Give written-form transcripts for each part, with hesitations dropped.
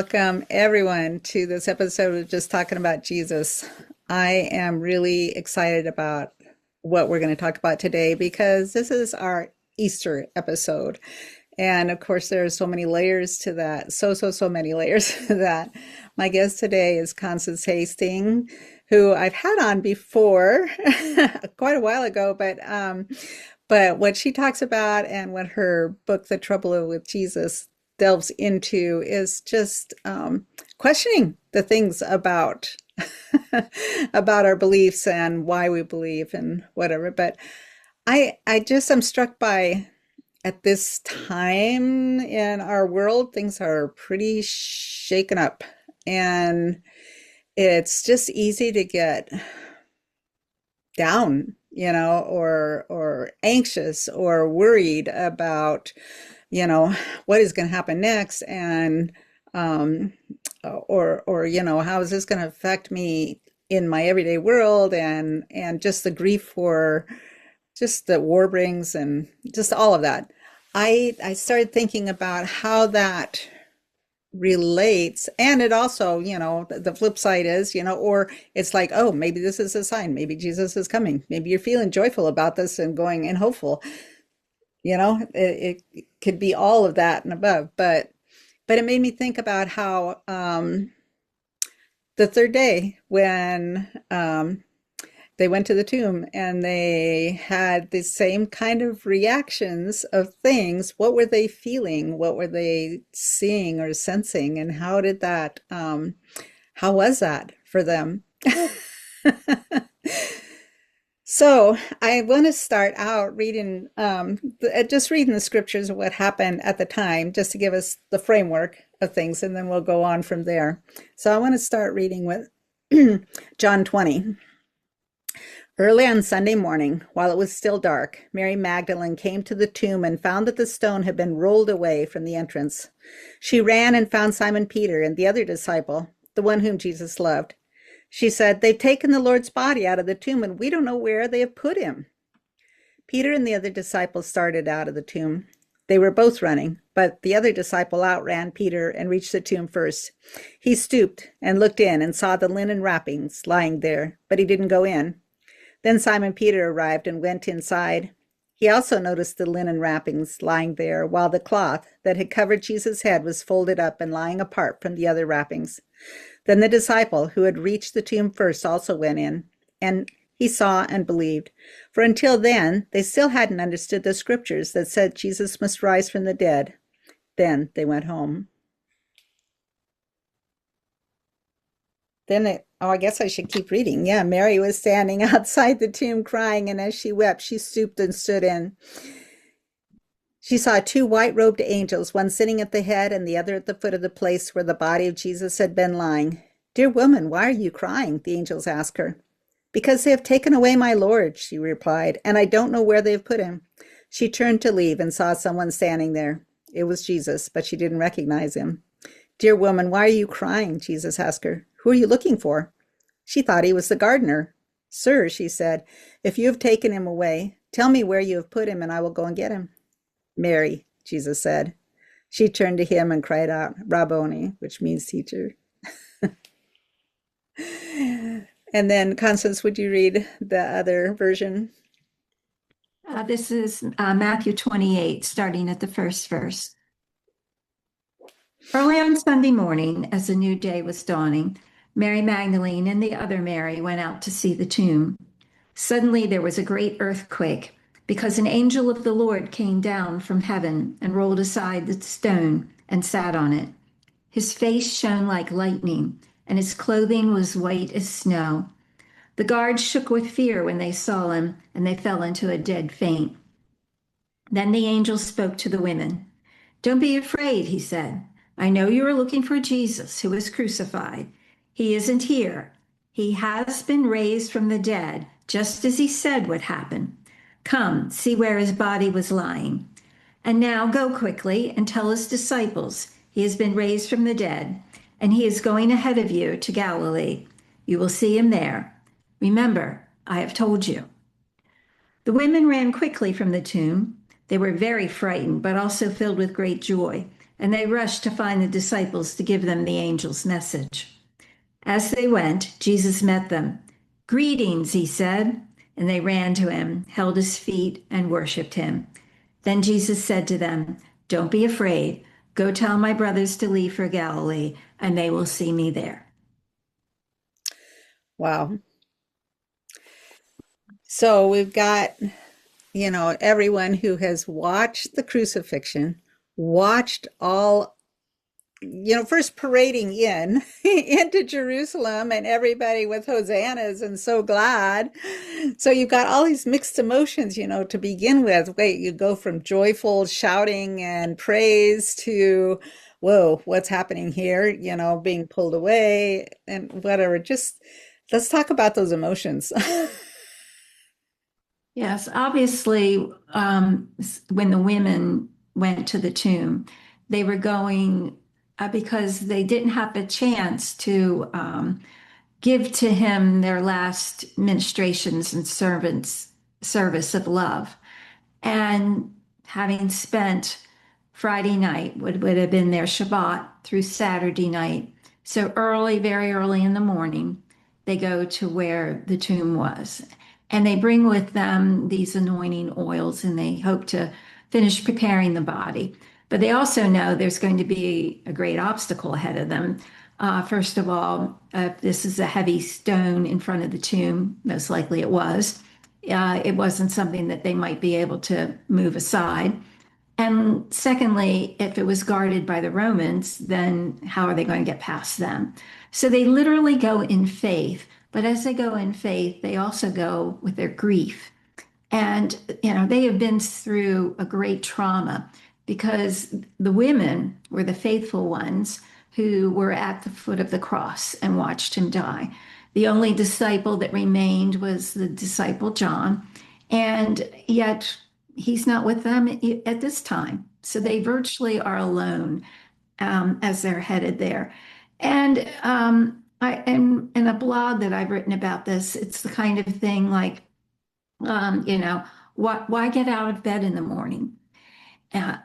welcome everyone to this episode of Just Talking About Jesus. I am really excited about what we're going to talk about today because this is our Easter episode. And of course, there are so many layers to that. So many layers to that. My guest today is Constance Hastings, who I've had on before quite a while ago, but what she talks about and what her book, The Trouble with Jesus, delves into is just questioning the things about about our beliefs and why we believe and whatever. But I just am struck by at this time in our world, things are pretty shaken up, and it's just easy to get down, or anxious or worried about what is going to happen next, and or how is this going to affect me in my everyday world, and just the grief for just that war brings, and just all of that. I started thinking about how that relates, and it also, the flip side is, or it's like, oh, maybe this is a sign, maybe Jesus is coming, maybe you're feeling joyful about this and going and hopeful. It could be all of that and above, but it made me think about how the third day when they went to the tomb and they had the same kind of reactions of things. What were they feeling? What were they seeing or sensing? And how did that, how was that for them? So I want to start out reading, just reading the scriptures of what happened at the time, just to give us the framework of things, and then we'll go on from there. So I want to start reading with John 20. Early on Sunday morning, while it was still dark, Mary Magdalene came to the tomb and found that the stone had been rolled away from the entrance. She ran and found Simon Peter and the other disciple, the one whom Jesus loved. She said, "They've taken the Lord's body out of the tomb, and we don't know where they have put him." Peter and the other disciple started out of the tomb. They were both running, but the other disciple outran Peter and reached the tomb first. He stooped and looked in and saw the linen wrappings lying there, but he didn't go in. Then Simon Peter arrived and went inside. He also noticed the linen wrappings lying there, while the cloth that had covered Jesus' head was folded up and lying apart from the other wrappings. Then the disciple who had reached the tomb first also went in, and he saw and believed. For until then, they still hadn't understood the scriptures that said Jesus must rise from the dead. Then they went home. I guess I should keep reading. Yeah, Mary was standing outside the tomb crying, and as she wept, she stooped and stood in. She saw two white-robed angels, one sitting at the head and the other at the foot of the place where the body of Jesus had been lying. "Dear woman, why are you crying?" the angels asked her. "Because they have taken away my Lord," she replied, "and I don't know where they have put him." She turned to leave and saw someone standing there. It was Jesus, but she didn't recognize him. "Dear woman, why are you crying?" Jesus asked her. "Who are you looking for?" She thought he was the gardener. "Sir," she said, "if you have taken him away, tell me where you have put him, and I will go and get him." "Mary," Jesus said. She turned to him and cried out, "Rabboni," which means teacher. And then, Constance, would you read the other version? This is Matthew 28, starting at the first verse. Early on Sunday morning, as the new day was dawning, Mary Magdalene and the other Mary went out to see the tomb. Suddenly there was a great earthquake, because an angel of the Lord came down from heaven and rolled aside the stone and sat on it. His face shone like lightning, and his clothing was white as snow. The guards shook with fear when they saw him, and they fell into a dead faint. Then the angel spoke to the women. "Don't be afraid," he said. "I know you are looking for Jesus, who was crucified. He isn't here. He has been raised from the dead, just as he said would happen. Come, see where his body was lying. And now go quickly and tell his disciples he has been raised from the dead, and he is going ahead of you to Galilee. You will see him there. Remember, I have told you." The women ran quickly from the tomb. They were very frightened, but also filled with great joy. and they rushed to find the disciples to give them the angel's message. As they went, Jesus met them. "Greetings," he said, and they ran to him, held his feet, and worshiped him. Then Jesus said to them, "Don't be afraid. Go tell my brothers to leave for Galilee, and they will see me there." Wow. So we've got, everyone who has watched the crucifixion, watched all, first parading in into Jerusalem and everybody with hosannas and so glad. So you've got all these mixed emotions, to begin with. Wait, you go from joyful shouting and praise to, whoa, what's happening here? Being pulled away and whatever. Just let's talk about those emotions. Yes, obviously, when the women went to the tomb, they were going because they didn't have a chance to give to him their last ministrations and servants service of love. And having spent Friday night, would have been their Shabbat through Saturday night. So early, very early in the morning, they go to where the tomb was. And they bring with them these anointing oils and they hope to finish preparing the body. But they also know there's going to be a great obstacle ahead of them. First of all, this is a heavy stone in front of the tomb, most likely it was. It wasn't something that they might be able to move aside. And secondly, if it was guarded by the Romans, then how are they going to get past them? So they literally go in faith. But as they go in faith, they also go with their grief. And, they have been through a great trauma because the women were the faithful ones who were at the foot of the cross and watched him die. The only disciple that remained was the disciple John, and yet he's not with them at this time. So they virtually are alone as they're headed there. And in a blog that I've written about this, it's the kind of thing like, why get out of bed in the morning?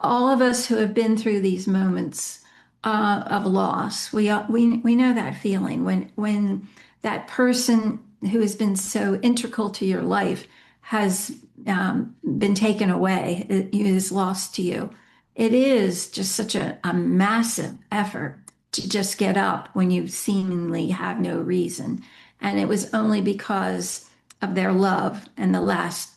All of us who have been through these moments of loss, we know that feeling when that person who has been so integral to your life has been taken away, is lost to you. It is just such a massive effort to just get up when you seemingly have no reason. And it was only because of their love and the last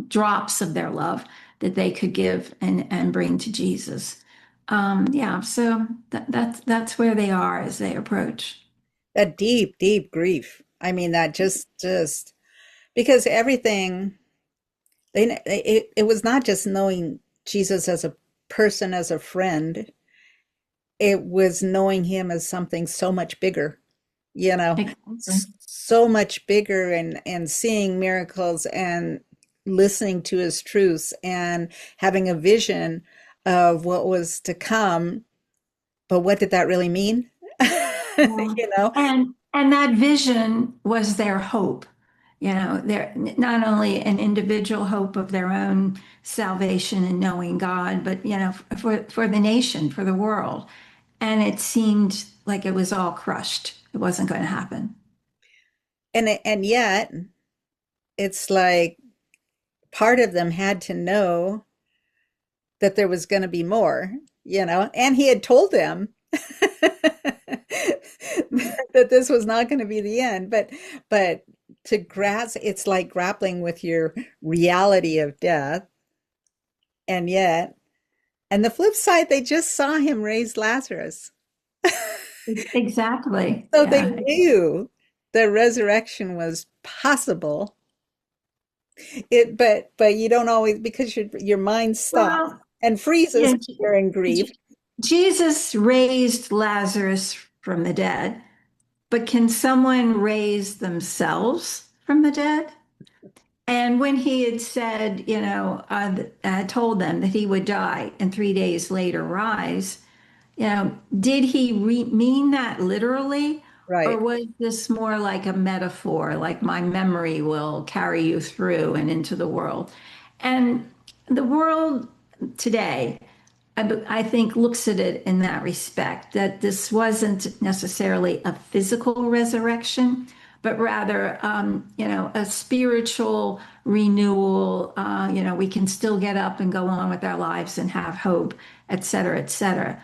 drops of their love that they could give and bring to Jesus. Yeah, so that's where they are as they approach. That deep, deep grief. I mean, that just because everything it was not just knowing Jesus as a person, as a friend. It was knowing him as something so much bigger, Exactly. so much bigger, and seeing miracles and listening to his truths and having a vision of what was to come. But what did that really mean? Yeah. You know? And that vision was their hope. They're not only an individual hope of their own salvation and knowing God, but for the nation, for the world. And it seemed like it was all crushed. It wasn't going to happen. And yet it's like part of them had to know that there was going to be more, and he had told them that this was not going to be the end, but to grasp, it's like grappling with your reality of death. And yet, and the flip side, they just saw him raise Lazarus. Exactly. So they Yeah. knew the resurrection was possible. But you don't always, because your mind stops Well, and freezes yeah, when you're in grief. Jesus raised Lazarus from the dead, but can someone raise themselves from the dead? And when he had said, told them that he would die and 3 days later rise, did he mean that literally? Or Right. was this more like a metaphor, like my memory will carry you through and into the world? And the world today, I think looks at it in that respect, that this wasn't necessarily a physical resurrection, but rather, a spiritual renewal. We can still get up and go on with our lives and have hope, et cetera, et cetera.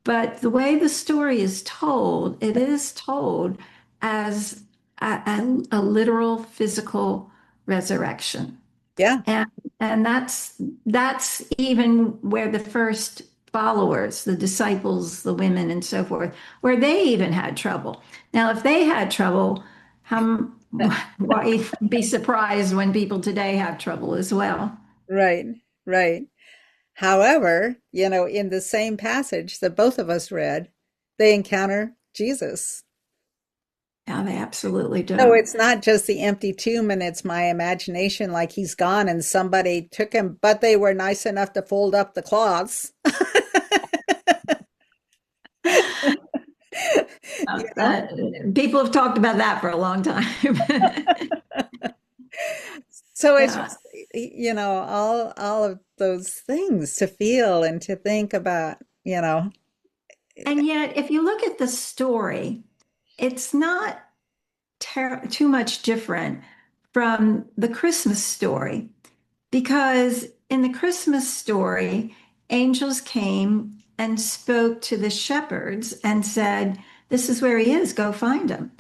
But the way the story is told, it is told as a literal physical resurrection. Yeah, And and that's even where the first followers, the disciples, the women and so forth, where they even had trouble. Now, if they had trouble, how why be surprised when people today have trouble as well? right, right. However, in the same passage that both of us read, they encounter Jesus. Yeah, they absolutely So do. it's not just the empty tomb and it's my imagination like he's gone and somebody took him, but they were nice enough to fold up the cloths. You know? Uh, People have talked about that for a long time. So it's Yeah. just, all of those things to feel and to think about, And yet, if you look at the story, it's not too much different from the Christmas story, because in the Christmas story, angels came and spoke to the shepherds and said, "This is where he is, go find him."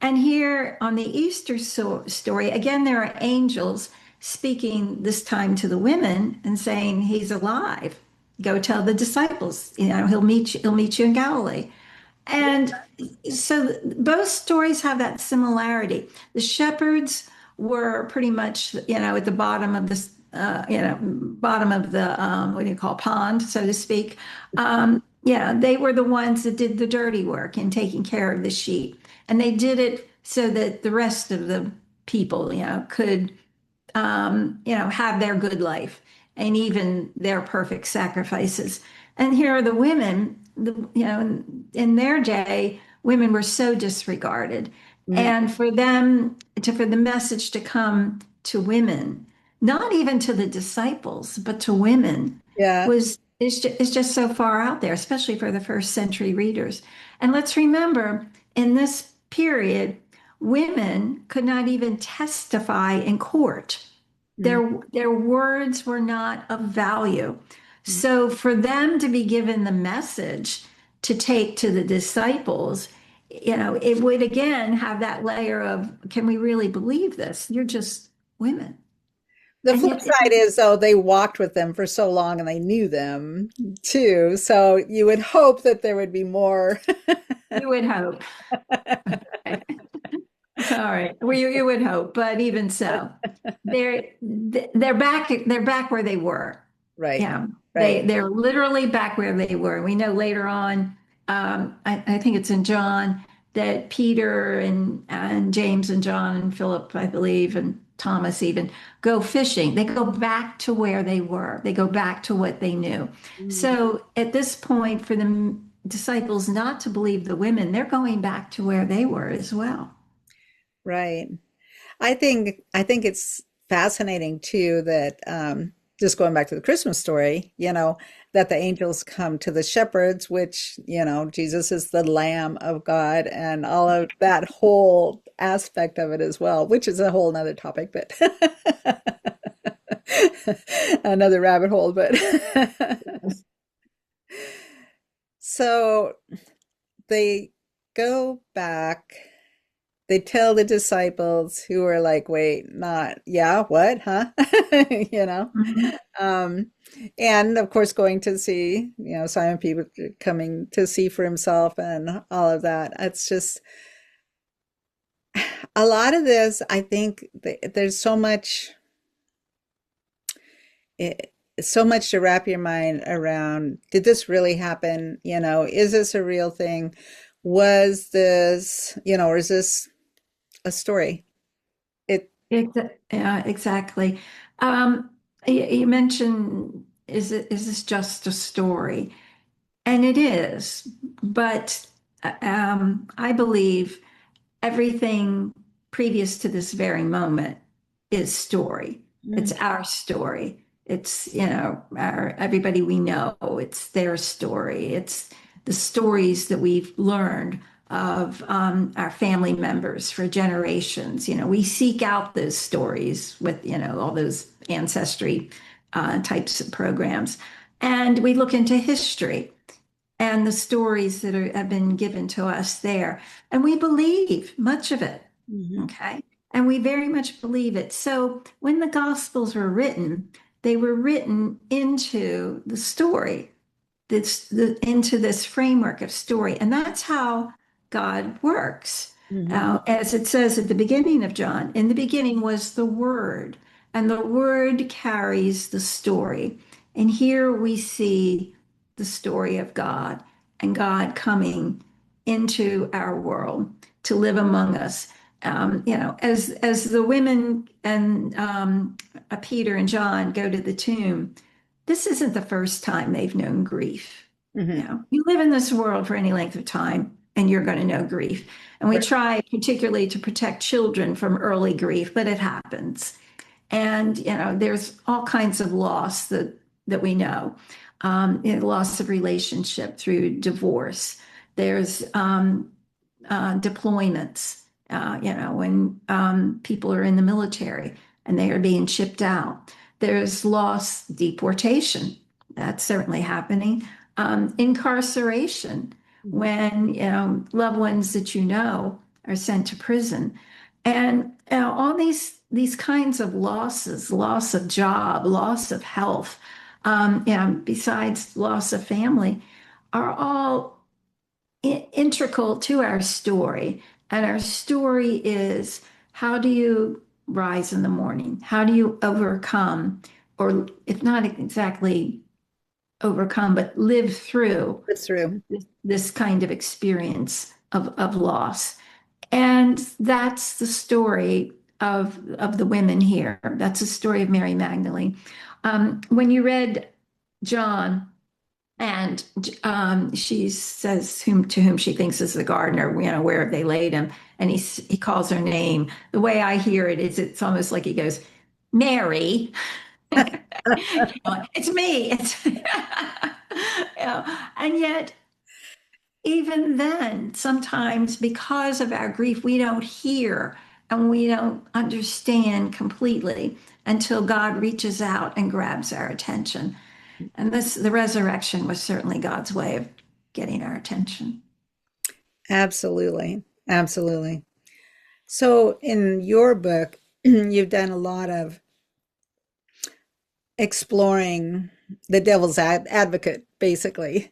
And here on the Easter story, again, there are angels speaking this time to the women and saying, "He's alive. Go tell the disciples, he'll meet you in Galilee." And so both stories have that similarity. The shepherds were pretty much, at the bottom of this, bottom of the, what do you call, pond, so to speak. Yeah, they were the ones that did the dirty work in taking care of the sheep. And they did it so that the rest of the people, could have their good life and even their perfect sacrifices. And here are the women, in their day, women were so disregarded. Mm, And for them for the message to come to women, not even to the disciples, but to women, yeah, is just so far out there, especially for the first century readers. And let's remember, in this period, women could not even testify in court. mm, Their words were not of value. mm. So for them to be given the message to take to the disciples, it would again have that layer of, can we really believe this? You're just women. The And flip yet side is, though, they walked with them for so long and they knew them too. So you would hope that there would be more. you would hope. Okay. All right. Well, you would hope, but even so, they're back where they were. Right, Yeah, right. they're literally back where they were. We know later on, I think it's in John, that Peter and James and John and Philip, I believe, and Thomas even go fishing. They go back to where they were. They go back to what they knew. Mm, So at this point, for the disciples not to believe the women, they're going back to where they were as well. right. I think it's fascinating too that just going back to the Christmas story, that the angels come to the shepherds, which, Jesus is the Lamb of God and all of that whole aspect of it as well, which is a whole nother topic, but another rabbit hole. But so they go back. They tell the disciples who are like, wait, not, yeah, what, huh? You know? Mhm. Um, and of course, going to see, Simon Peter coming to see for himself and all of that. It's just a lot of this, I think there's so much to wrap your mind around. Did this really happen? Is this a real thing? Was this, or is this a story? It, Yeah, exactly. Um, you mentioned, is this just a story? And it is, but I believe everything previous to this very moment is story. It's mm, our story. It's, everybody we know, it's their story. It's the stories that we've learned of our family members for generations. We seek out those stories with, all those ancestry types of programs. And we look into history and the stories that have been given to us there. And we believe much of it. Mhm. Okay. And we very much believe it. So when the Gospels were written, they were written into the story, into this framework of story. And that's how God works. Mhm. As it says at the beginning of John, in the beginning was the Word, and the Word carries the story. And here we see the story of God and God coming into our world to live among us. As the women and Peter and John go to the tomb, this isn't the first time they've known grief. Mhm. You live in this world for any length of time, and you're going to know grief. And we Right. try particularly to protect children from early grief, but it happens. And there's all kinds of loss that we know. Loss of relationship through divorce. There's deployments. When people are in the military and they are being shipped out. There's loss, deportation. That's certainly happening. Incarceration, Mhm. when loved ones that are sent to prison, and all these kinds of losses, loss of job, loss of health, besides loss of family, are all integral to our story. And our story is, how do you rise in the morning? How do you overcome, or if not exactly overcome, but live through It's through. this kind of experience of loss? And that's the story of the women here. That's the story of Mary Magdalene. When you read John, and she says to whom she thinks is the gardener, where have they laid him? And he calls her name. The way I hear it is, it's almost like he goes, Mary. It's me. And yet, even then, sometimes because of our grief, we don't hear and we don't understand completely until God reaches out and grabs our attention. And the resurrection was certainly God's way of getting our attention. Absolutely. Absolutely. So in your book, you've done a lot of exploring the devil's advocate, basically.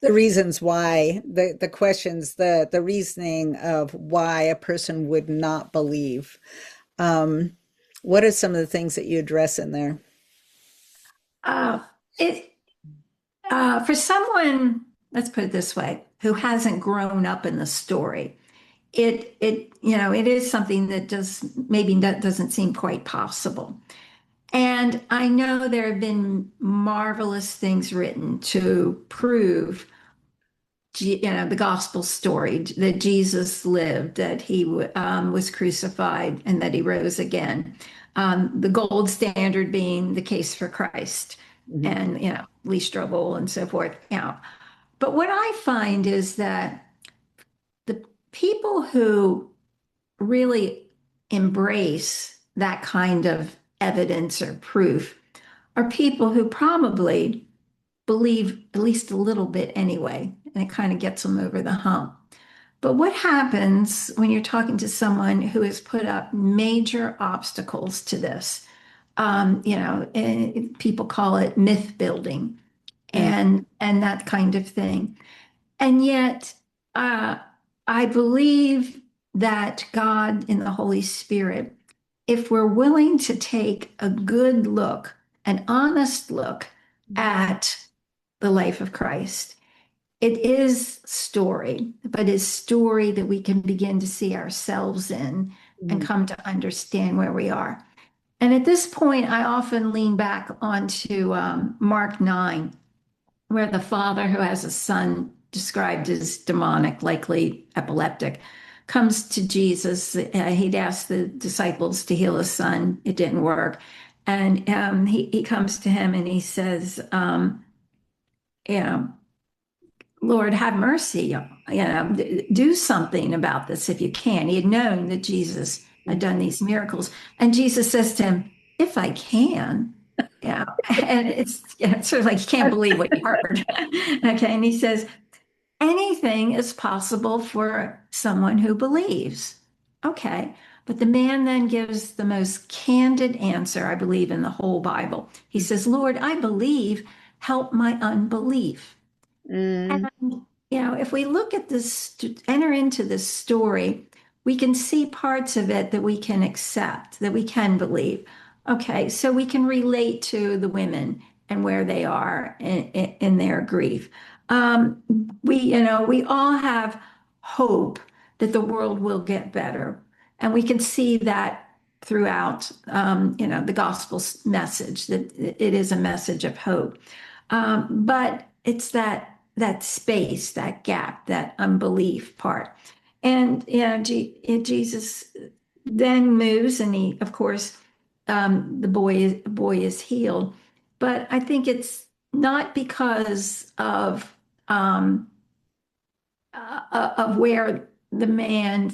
The reasons why, the questions, the reasoning of why a person would not believe. Um, what are some of the things that you address in there? Uh, it For someone, let's put it this way, who hasn't grown up in the story, it is something that doesn't seem quite possible. And I know there have been marvelous things written to prove, the gospel story that Jesus lived, that he was crucified, and that he rose again. The gold standard being the case for Christ, Mhm. and Lee Strobel and so forth. But what I find is that the people who really embrace that kind of evidence or proof are people who probably believe at least a little bit anyway, and it kind of gets them over the hump. But what happens when you're talking to someone who has put up major obstacles to this? People call it myth building Mm. and that kind of thing. And yet, uh, I believe that God in the Holy Spirit, if we're willing to take a good look, an honest look at the life of Christ, it is story, but it's story that we can begin to see ourselves in and Mhm. come to understand where we are. And at this point, I often lean back onto Mark 9, where the father who has a son described as demonic, likely epileptic, comes to Jesus. He'd asked the disciples to heal his son. It didn't work. And he comes to him and he says, you know, Lord, have mercy, do something about this if you can. He had known that Jesus had done these miracles. And Jesus says to him, if I can. Yeah. And it's sort of like you can't believe what you heard. Okay. And he says, anything is possible for someone who believes. Okay. But the man then gives the most candid answer, I believe, in the whole Bible. He says, Lord, I believe, help my unbelief. Mm, And, if we look at this, enter into this story, we can see parts of it that we can accept, that we can believe. Okay, so we can relate to the women and where they are in their grief. Um, we all have hope that the world will get better, and we can see that throughout, the gospel message that it is a message of hope. But it's that space, that gap, that unbelief part. And Jesus then moves, and he, of course, the boy is healed. But I think it's not because of where the man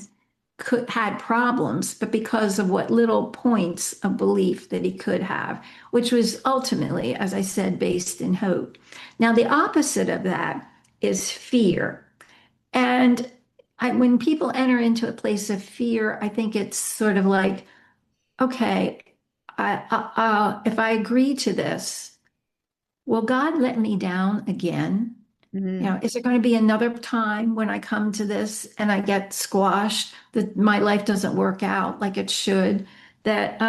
had problems, but because of what little points of belief that he could have, which was ultimately, as I said, based in hope. Now, the opposite of that is fear. And when people enter into a place of fear, I think it's sort of like, okay, if I agree to this, will God let me down again? mm, Is there going to be another time when I come to this and I get squashed, that my life doesn't work out like it should, that,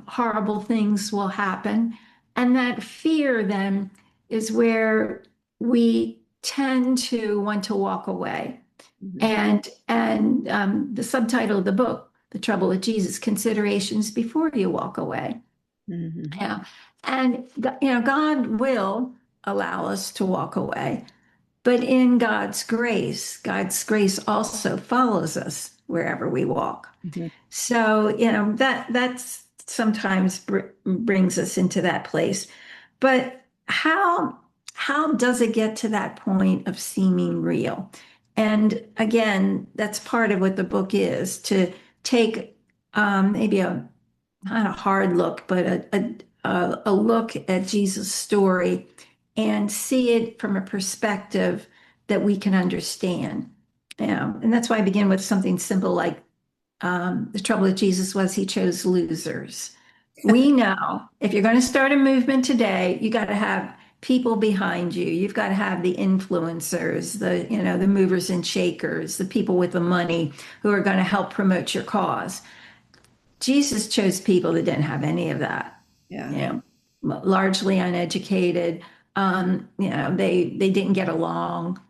horrible things will happen? And that fear then is where we tend to want to walk away. mhm, And the subtitle of the book, The Trouble with Jesus, Considerations Before You Walk Away. mhm, Yeah. And, God will allow us to walk away. But in God's grace also follows us wherever we walk. mhm, So, that's sometimes brings us into that place. But how does it get to that point of seeming real? And again, that's part of what the book is, to take maybe a not a hard look, but a look at Jesus' story and see it from a perspective that we can understand. And that's why I begin with something simple like, the trouble with Jesus was he chose losers. We know if you're going to start a movement today, you got to have people behind you. You've got to have the influencers, the movers and shakers, the people with the money who are going to help promote your cause. Jesus chose people that didn't have any of that, yeah. you know, largely uneducated. They didn't get along.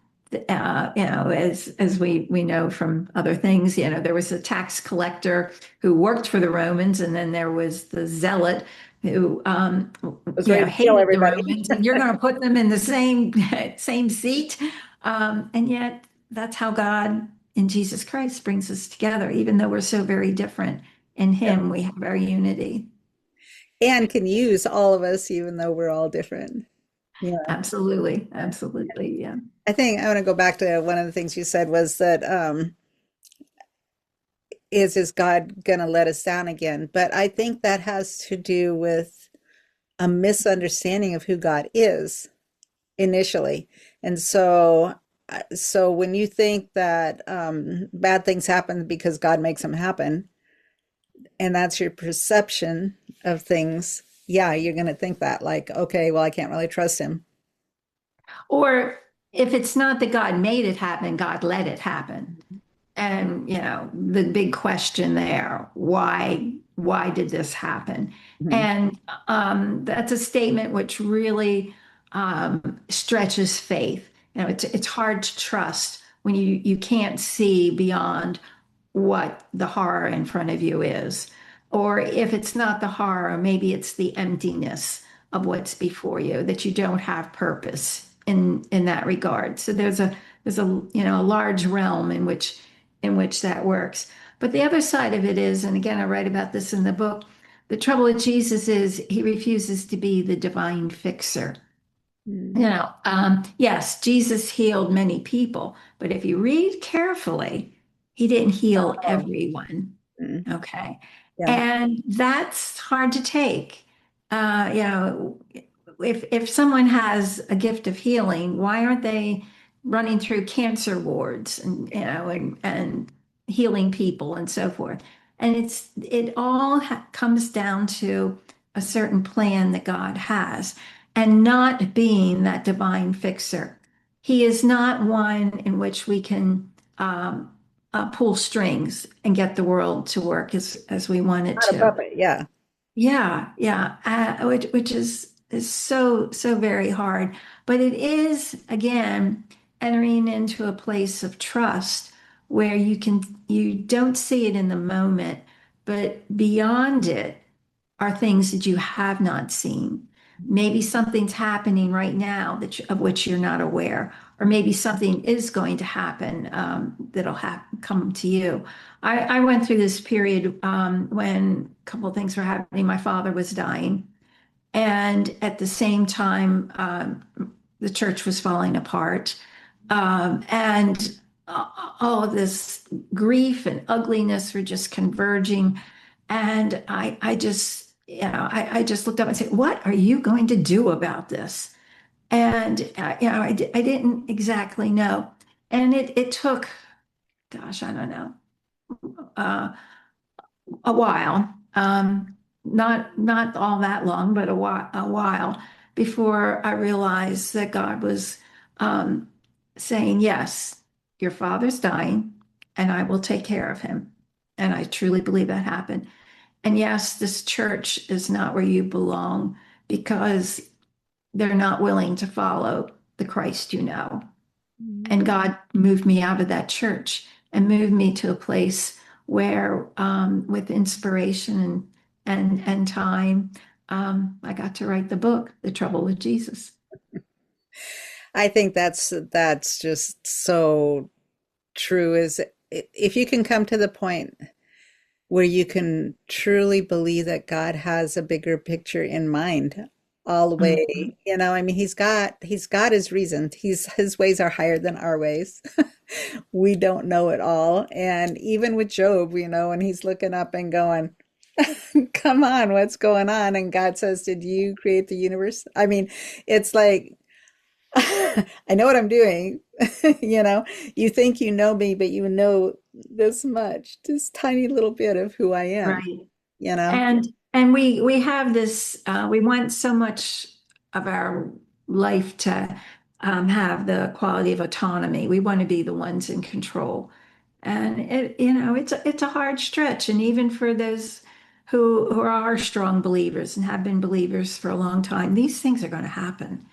As we know from other things, there was a tax collector who worked for the Romans, and then there was the zealot who, Was ready to kill hated the everybody. Romans, and you're going to put them in the same seat, and yet that's how God in Jesus Christ brings us together, even though we're so very different. In Yeah. him, we have our unity. And can use all of us, even though we're all different. Yeah. Absolutely. Absolutely. Yeah. I think I want to go back to one of the things you said was that is God going to let us down again? But I think that has to do with a misunderstanding of who God is initially. And so when you think that bad things happen because God makes them happen, and that's your perception of things, yeah, you're going to think that like, okay, well, I can't really trust him. Or if it's not that God made it happen, God let it happen. And, the big question there, why did this happen? Mhm. And that's a statement which really stretches faith. It's hard to trust when you can't see beyond what the horror in front of you is. Or if it's not the horror, maybe it's the emptiness of what's before you, that you don't have purpose in that regard. So there's a large realm in which that works. But the other side of it is, and again, I write about this in the book, The trouble with Jesus is he refuses to be the divine fixer. Mm. Yes, Jesus healed many people, but if you read carefully, he didn't heal Oh, everyone. mm. Okay. Yeah. And that's hard to take. You know, if someone has a gift of healing, why aren't they running through cancer wards and healing people and so forth? And it all comes down to a certain plan that God has and not being that divine fixer. He is not one in which we can pull strings and get the world to work as we want it Not a to. puppet. Yeah. Yeah, yeah, which is so very hard. But it is again entering into a place of trust where you don't see it in the moment, but beyond it are things that you have not seen. Maybe something's happening right now of which you're not aware, or maybe something is going to happen that'll come to you. I went through this period when a couple of things were happening. My father was dying, and at the same time, the church was falling apart, and all of this grief and ugliness were just converging. And I just, I just looked up and said, "What are you going to do about this?" And I didn't exactly know, and it took, gosh, I don't know, uh, a while, not all that long, but a while before I realized that God was um, saying, "Yes, your father's dying, and I will take care of him." And I truly believe that happened. And yes, this church is not where you belong because they're not willing to follow the Christ you know. Mm. And God moved me out of that church and moved me to a place where, with inspiration and time, I got to write the book, The Trouble with Jesus. I think that's just so true. Is if you can come to the point where you can truly believe that God has a bigger picture in mind all the Mhm. way, I mean, he's got his reasons. His ways are higher than our ways. We don't know it all. And even with Job, when he's looking up and going, come on, what's going on? And God says, did you create the universe? I mean, it's like, I know what I'm doing. You know, you think you know me, but you know this much, this tiny little bit of who I am, Right. you know? And we have this we want so much of our life to have the quality of autonomy. We want to be the ones in control. And it's a hard stretch. And even for those who are strong believers and have been believers for a long time, these things are going to happen.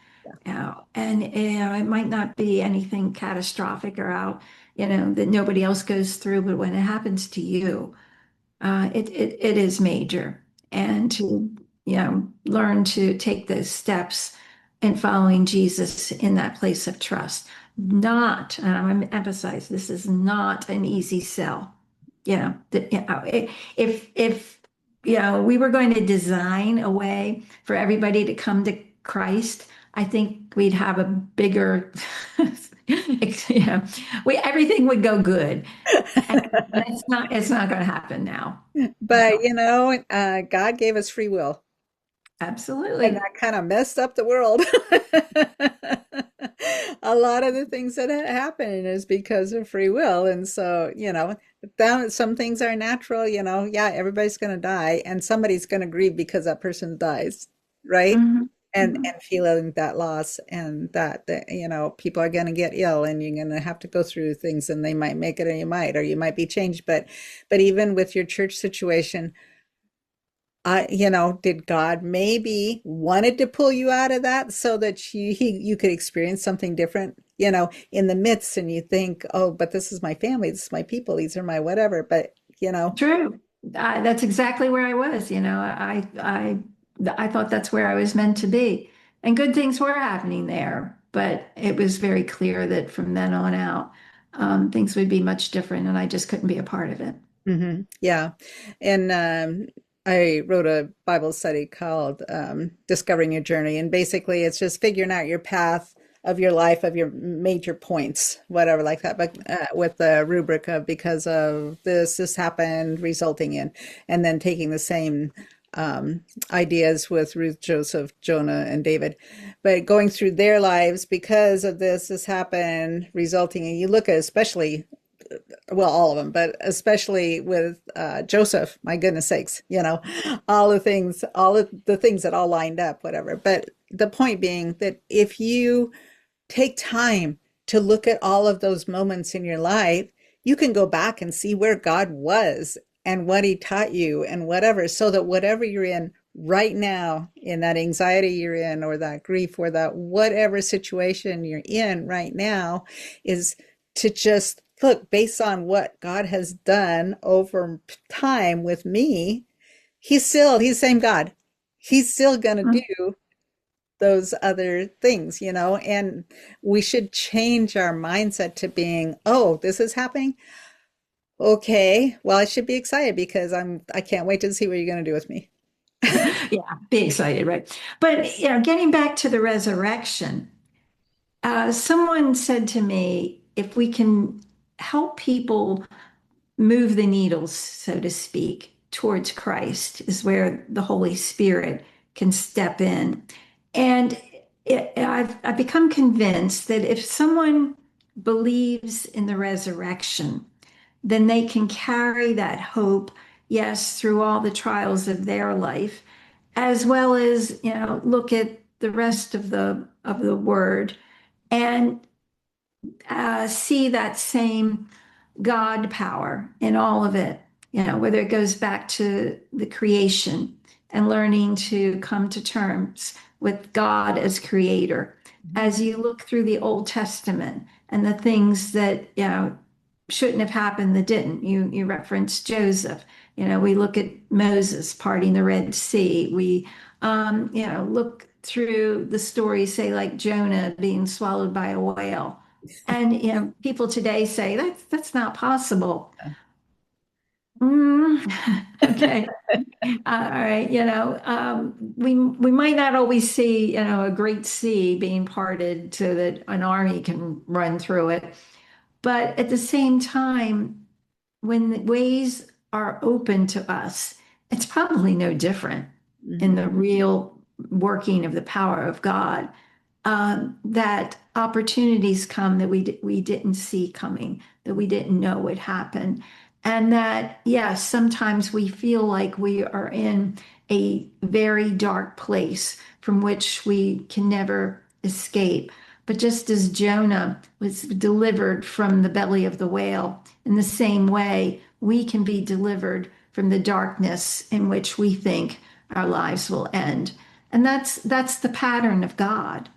And it might not be anything catastrophic or out, that nobody else goes through, but when it happens to you, it is major. And to, learn to take those steps in following Jesus in that place of trust. Not, and I'm going to emphasize, this is not an easy sell. If we were going to design a way for everybody to come to Christ, I think we'd have a bigger, everything would go good. And it's not going to happen now. But, So, God gave us free will, and absolutely. that kind of messed up the world. A lot of the things that happen is because of free will. And so, some things are natural, yeah, everybody's going to die, and somebody's going to grieve because that person dies, right? Mhm, And mhm. feeling that loss, and that people are going to get ill, and you're going to have to go through things, and they might make it, or you might be changed. But even with your church situation, did God maybe wanted to pull you out of that so that you could experience something different, in the midst, and you think, oh, but this is my family, this is my people, these are my whatever, but True. That's exactly where I was. I thought that's where I was meant to be, and good things were happening there. But it was very clear that from then on out, things would be much different, and I just couldn't be a part of it. yeah. And I wrote a Bible study called Discovering Your Journey. And basically, it's just figuring out your path of your life, of your major points, whatever, like that. But with the rubric of because of this happened, resulting in, and then taking the same ideas with Ruth, Joseph, Jonah, and David. But going through their lives because of this happened, resulting in, you look at especially well, all of them, but especially with Joseph, my goodness sakes, all of the things that all lined up, whatever. But the point being that if you take time to look at all of those moments in your life, you can go back and see where God was and what he taught you and whatever, so that whatever you're in right now, in that anxiety you're in, or that grief, or that whatever situation you're in right now, is to just look based on what God has done over time with me. He's the same God. He's still going to do those other things, and we should change our mindset to being, oh, this is happening. Okay, well, I should be excited because I can't wait to see what you're going to do with me. Yeah, be excited, right? But getting back to the resurrection, someone said to me, if we can help people move the needles, so to speak, towards Christ, is where the Holy Spirit can step in. And I've become convinced that if someone believes in the resurrection, then they can carry that hope, yes, through all the trials of their life, as well as, look at the rest of the word and see that same God power in all of it, whether it goes back to the creation and learning to come to terms with God as creator. As you look through the Old Testament and the things that, shouldn't have happened that didn't. You referenced Joseph. We look at Moses parting the Red Sea. We, look through the stories, say like Jonah being swallowed by a whale. And people today say that's not possible. Mm, okay. All right. We might not always see, a great sea being parted so that an army can run through it. But at the same time, when the ways are open to us, it's probably no different in Mhm. the real working of the power of God. That opportunities come that we didn't see coming, that we didn't know would happen. And that, yes, sometimes we feel like we are in a very dark place from which we can never escape. But just as Jonah was delivered from the belly of the whale, in the same way, we can be delivered from the darkness in which we think our lives will end. And that's the pattern of God.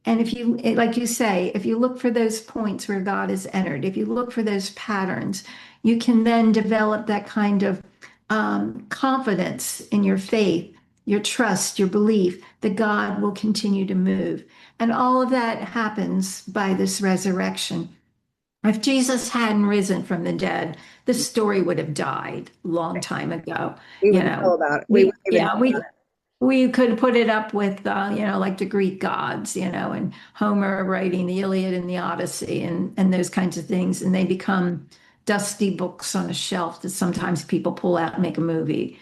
And if you, like you say, if you look for those points where God is entered, if you look for those patterns, you can then develop that kind of confidence in your faith, your trust, your belief that God will continue to move. And all of that happens by this resurrection. If Jesus hadn't risen from the dead, this story would have died a long time ago. We You wouldn't know, know about it. We we, wouldn't even yeah, know about we, we could put it up with, like the Greek gods, and Homer writing the Iliad and the Odyssey and those kinds of things. And they become dusty books on a shelf that sometimes people pull out and make a movie.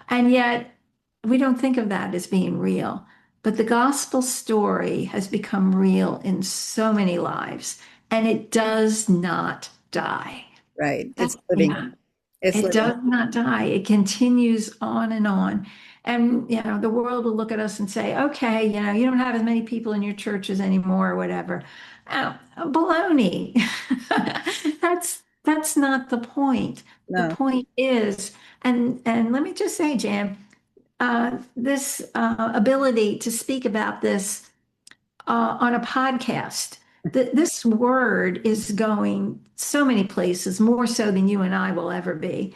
And yet we don't think of that as being real. But the gospel story has become real in so many lives, and it does not die. it. Right. That, It's living. yeah, It's it living. does not die. It continues on and on. And, the world will look at us and say, okay, you don't have as many people in your churches anymore or whatever. Oh, baloney. That's not the point. The No. point is, and let me just say, Jan, this ability to speak about this on a podcast. This word is going so many places, more so than you and I will ever be.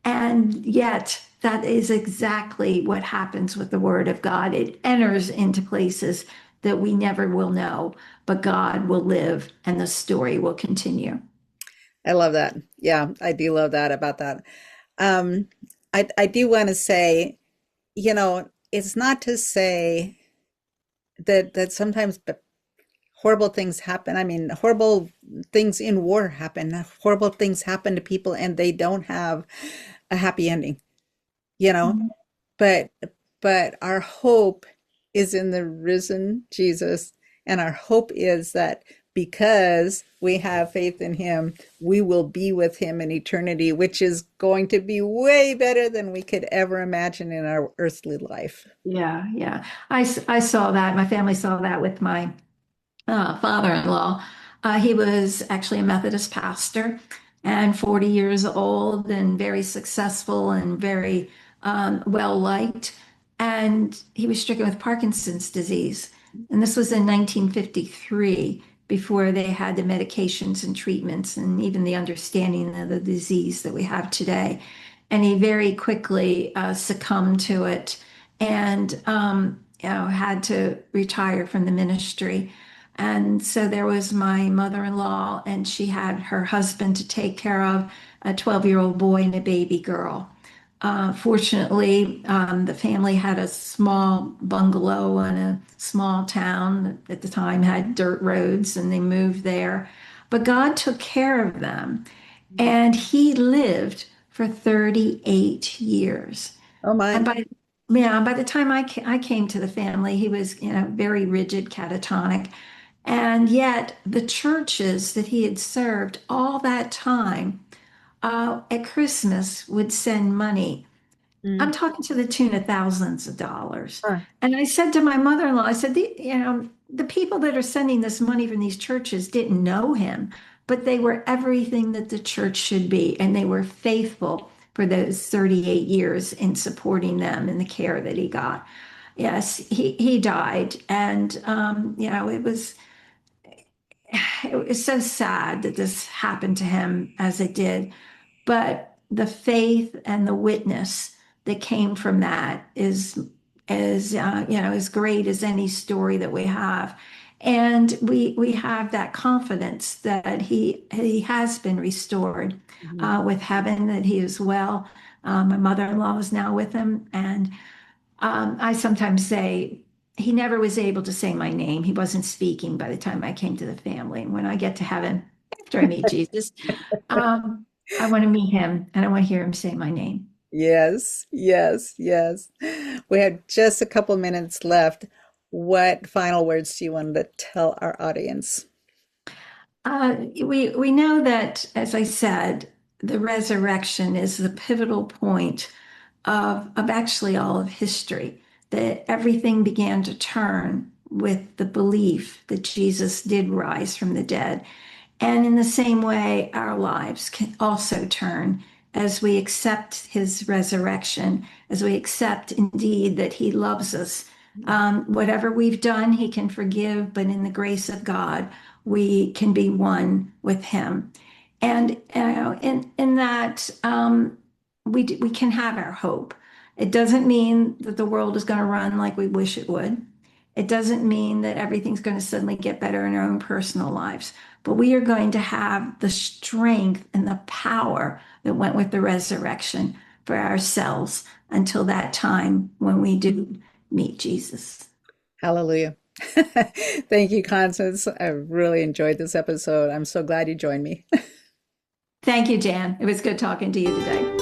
And yet, that is exactly what happens with the Word of God. It enters into places that we never will know, but God will live and the story will continue. I love that. Yeah, I do love that about that. Um, I do want to say, it's not to say that sometimes horrible things happen. I mean, horrible things in war happen. Horrible things happen to people and they don't have a happy ending, you know? Mhm. But but our hope is in the risen Jesus, and our hope is that because we have faith in him, we will be with him in eternity, which is going to be way better than we could ever imagine in our earthly life. Yeah, yeah. I saw that. My family saw that with my father-in-law. He was actually a Methodist pastor and 40 years old and very successful and very well liked. And he was stricken with Parkinson's disease. And this was in 1953, before they had the medications and treatments and even the understanding of the disease that we have today. And he very quickly succumbed to it and had to retire from the ministry. And so there was my mother-in-law, and she had her husband to take care of, a 12-year-old boy and a baby girl. Fortunately, the family had a small bungalow in a small town that at the time had dirt roads, and they moved there. But God took care of them, and he lived for 38 years. Oh And my. by the time I came to the family, he was, very rigid, catatonic. And yet, the churches that he had served all that time at Christmas would send money. I'm Mm. talking to the tune of thousands of dollars. Huh. And I said to my mother-in-law, I said, the people that are sending this money from these churches didn't know him, but they were everything that the church should be. And they were faithful for those 38 years in supporting them and the care that he got. Yes, he died. And, it was so sad that this happened to him as it did. But the faith and the witness that came from that is as great as any story that we have. And we have that confidence that he has been restored Mhm. with heaven, that he is well. My mother-in-law is now with him, and I sometimes say he never was able to say my name. He wasn't speaking by the time I came to the family. And when I get to heaven, after I meet Jesus, um, I want to meet him and I want to hear him say my name. Yes, yes, yes. We have just a couple minutes left. What final words do you want to tell our audience? We know that, as I said, the resurrection is the pivotal point of actually all of history, that everything began to turn with the belief that Jesus did rise from the dead. And in the same way, our lives can also turn as we accept his resurrection, as we accept indeed that he loves us. Whatever we've done, he can forgive, but in the grace of God, we can be one with him. And in that, we can have our hope. It doesn't mean that the world is going to run like we wish it would. It doesn't mean that everything's going to suddenly get better in our own personal lives, but we are going to have the strength and the power that went with the resurrection for ourselves until that time when we do meet Jesus. Hallelujah. Thank you, Constance. I really enjoyed this episode. I'm so glad you joined me. Thank you, Jan. It was good talking to you today.